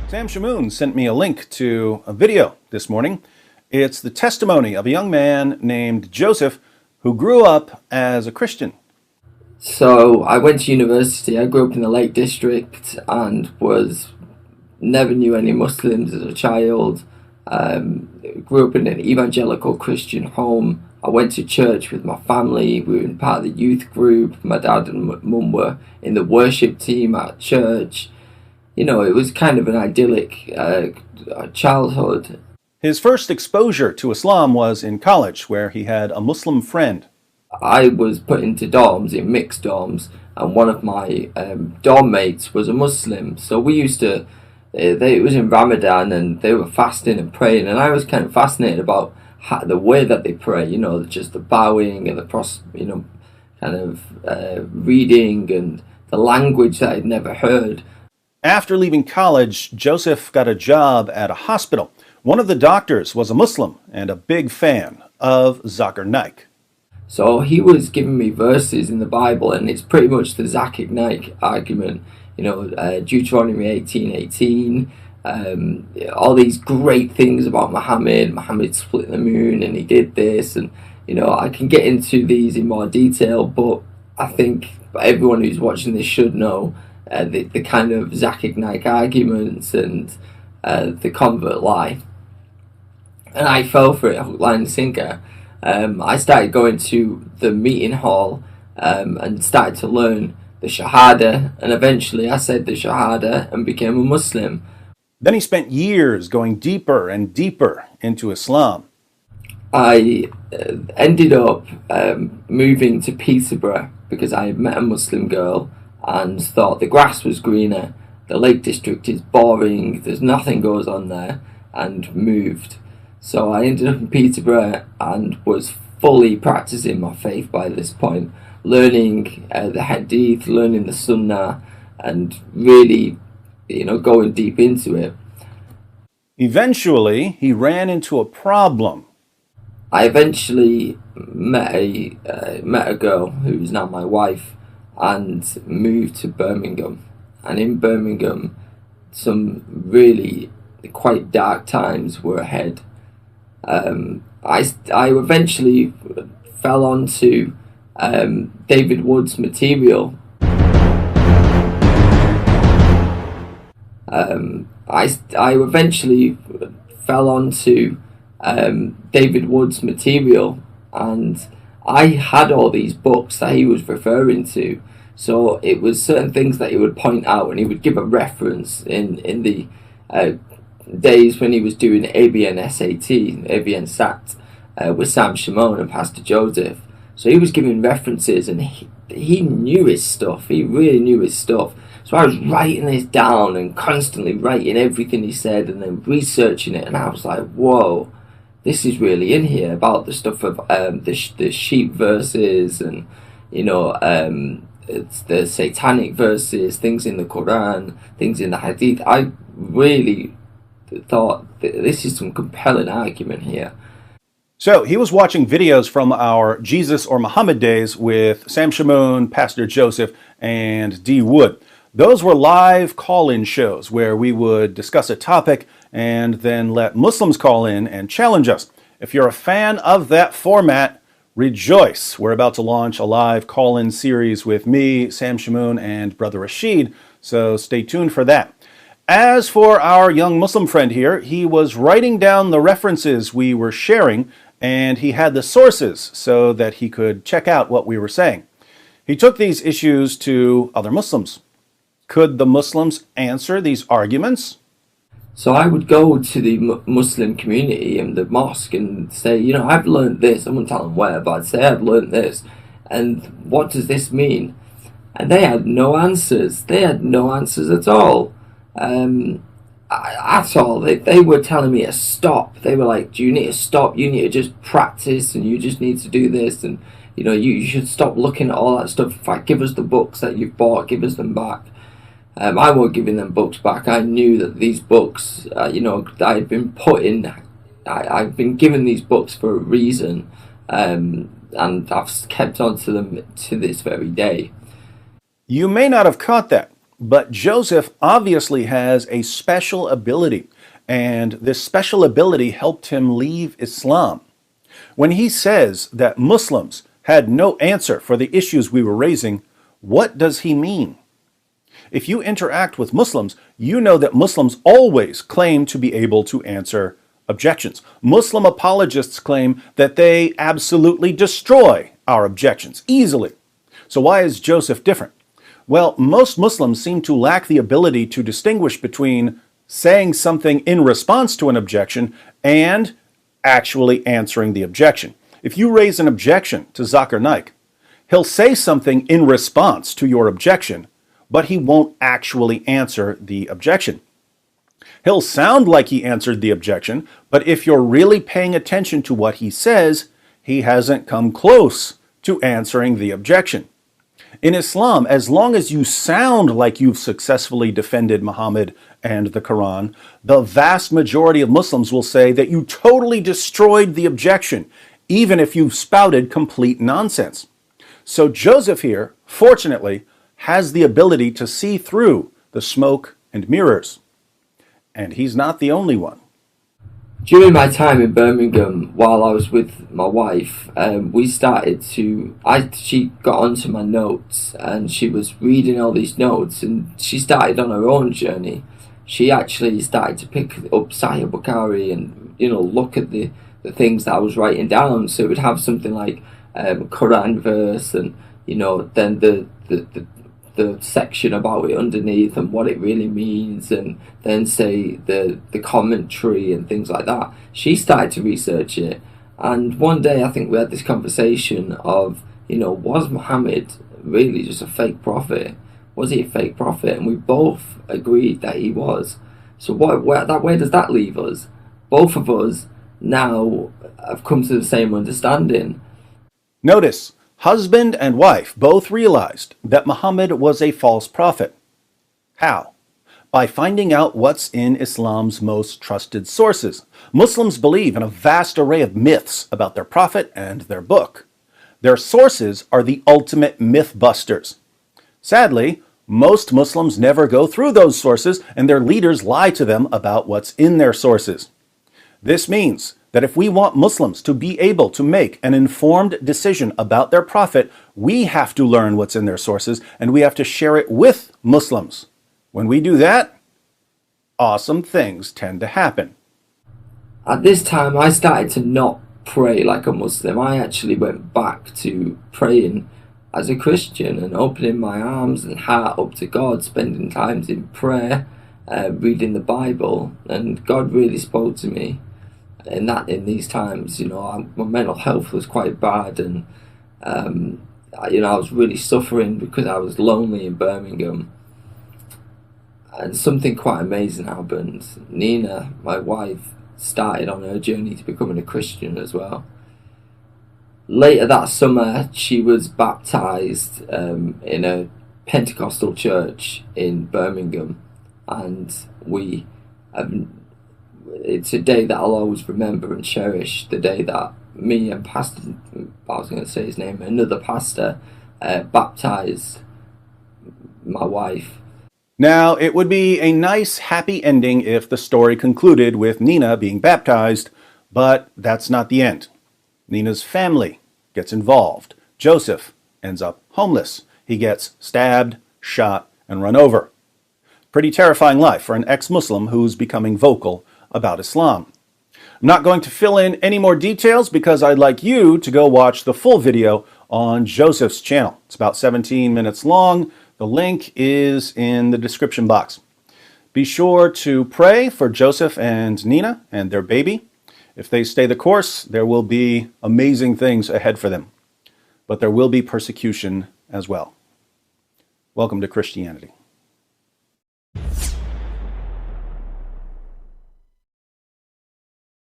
Sam Shamoon sent me a link to a video this morning. It's the testimony of a young man named Joseph who grew up as a Christian. So I went to university. I grew up in the Lake District and never knew any Muslims as a child. Grew up in an evangelical Christian home. I went to church with my family. We were in part of the youth group. My dad and mum were in the worship team at church. You know, it was kind of an idyllic childhood. His first exposure to Islam was in college, where he had a Muslim friend. I was put into dorms, in mixed dorms, and one of my dorm mates was a Muslim. So we used to, it was in Ramadan, and they were fasting and praying, and I was kind of fascinated about the way that they pray, you know, just the bowing and the, reading and the language that I'd never heard. After leaving college, Joseph got a job at a hospital. One of the doctors was a Muslim and a big fan of Zakir Naik. So he was giving me verses in the Bible, and it's pretty much the Zakir Naik argument. You know, Deuteronomy 18:18, all these great things about Muhammad. Muhammad split the moon and he did this, and you know, I can get into these in more detail, but I think everyone who's watching this should know the kind of Zakir Naik arguments and the convert lie. And I fell for it, hook, line and sinker. I started going to the meeting hall and started to learn the Shahada, and eventually I said the Shahada and became a Muslim. Then he spent years going deeper and deeper into Islam. I ended up moving to Peterborough because I had met a Muslim girl and thought the grass was greener, the Lake District is boring, there's nothing goes on there, and moved. So I ended up in Peterborough and was fully practicing my faith by this point, learning the Hadith, learning the Sunnah, and really, you know, going deep into it. Eventually, he ran into a problem. I eventually met a girl who is now my wife and moved to Birmingham. And in Birmingham, some really quite dark times were ahead. I eventually fell onto David Wood's material. I eventually fell onto David Wood's material, and I had all these books that he was referring to. So it was certain things that he would point out, and he would give a reference in the days when he was doing ABN SAT with Sam Shamoon and Pastor Joseph. So he was giving references, and he knew his stuff. He really knew his stuff. So I was writing this down and constantly writing everything he said and then researching it, and I was like, whoa, this is really in here about the stuff of the sheep verses, and you know, it's the satanic verses, things in the Quran, things in the Hadith. I really thought this is some compelling argument here. So he was watching videos from our Jesus or Muhammad days with Sam Shamoon, Pastor Joseph, and D. Wood. Those were live call-in shows where we would discuss a topic and then let Muslims call in and challenge us. If you're a fan of that format, rejoice. We're about to launch a live call-in series with me, Sam Shamoon, and Brother Rashid, so stay tuned for that. As for our young Muslim friend here, he was writing down the references we were sharing, and he had the sources so that he could check out what we were saying. He took these issues to other Muslims. Could the Muslims answer these arguments? So I would go to the Muslim community and the mosque and say, you know, I've learned this. I wouldn't tell them where, but I'd say I've learned this. And what does this mean? And they had no answers. They had no answers at all. At all. They were telling me to stop. They were like, do you need to stop? You need to just practice, and you just need to do this. And, you know, you should stop looking at all that stuff. In fact, give us the books that you've bought. Give us them back. I wasn't giving them books back. I knew that these books, you know, I've been I've been given these books for a reason, and I've kept on to them to this very day. You may not have caught that, But Joseph obviously has a special ability, and this special ability helped him leave Islam. When he says that Muslims had no answer for the issues we were raising, what does he mean? If you interact with Muslims, you know that Muslims always claim to be able to answer objections. Muslim apologists claim that they absolutely destroy our objections easily. So why is Joseph different? Well, most Muslims seem to lack the ability to distinguish between saying something in response to an objection and actually answering the objection. If you raise an objection to Zakir Naik, he'll say something in response to your objection, but he won't actually answer the objection. He'll sound like he answered the objection, but if you're really paying attention to what he says, he hasn't come close to answering the objection. In Islam, as long as you sound like you've successfully defended Muhammad and the Quran, the vast majority of Muslims will say that you totally destroyed the objection, even if you've spouted complete nonsense. So Joseph here, fortunately, has the ability to see through the smoke and mirrors. And he's not the only one. During my time in Birmingham, while I was with my wife, she got onto my notes and she was reading all these notes and she started on her own journey. She actually started to pick up Sahih Bukhari and, look at the things that I was writing down. So it would have something like Quran verse and, then the section about it underneath and what it really means, and then say the commentary and things like that. She started to research it, and one day I think we had this conversation of, was Muhammad really just a fake prophet? Was he a fake prophet? And we both agreed that he was. So where does that leave us? Both of us now have come to the same understanding. Notice, husband and wife both realized that Muhammad was a false prophet. How? By finding out what's in Islam's most trusted sources. Muslims believe in a vast array of myths about their prophet and their book. Their sources are the ultimate myth busters. Sadly, most Muslims never go through those sources, and their leaders lie to them about what's in their sources. This means that if we want Muslims to be able to make an informed decision about their prophet, we have to learn what's in their sources and we have to share it with Muslims. When we do that, awesome things tend to happen. At this time, I started to not pray like a Muslim. I actually went back to praying as a Christian and opening my arms and heart up to God, spending times in prayer, reading the Bible, and God really spoke to me. In these times, my mental health was quite bad, and I was really suffering because I was lonely in Birmingham. And something quite amazing happened. Nina, my wife, started on her journey to becoming a Christian as well. Later that summer, she was baptized in a Pentecostal church in Birmingham, and it's a day that I'll always remember and cherish. The day that me and another pastor, baptized my wife. Now, it would be a nice, happy ending if the story concluded with Nina being baptized, but that's not the end. Nina's family gets involved. Joseph ends up homeless. He gets stabbed, shot, and run over. Pretty terrifying life for an ex-Muslim who's becoming vocal about Islam. I'm not going to fill in any more details because I'd like you to go watch the full video on Joseph's channel. It's about 17 minutes long. The link is in the description box. Be sure to pray for Joseph and Nina and their baby. If they stay the course, there will be amazing things ahead for them. But there will be persecution as well. Welcome to Christianity.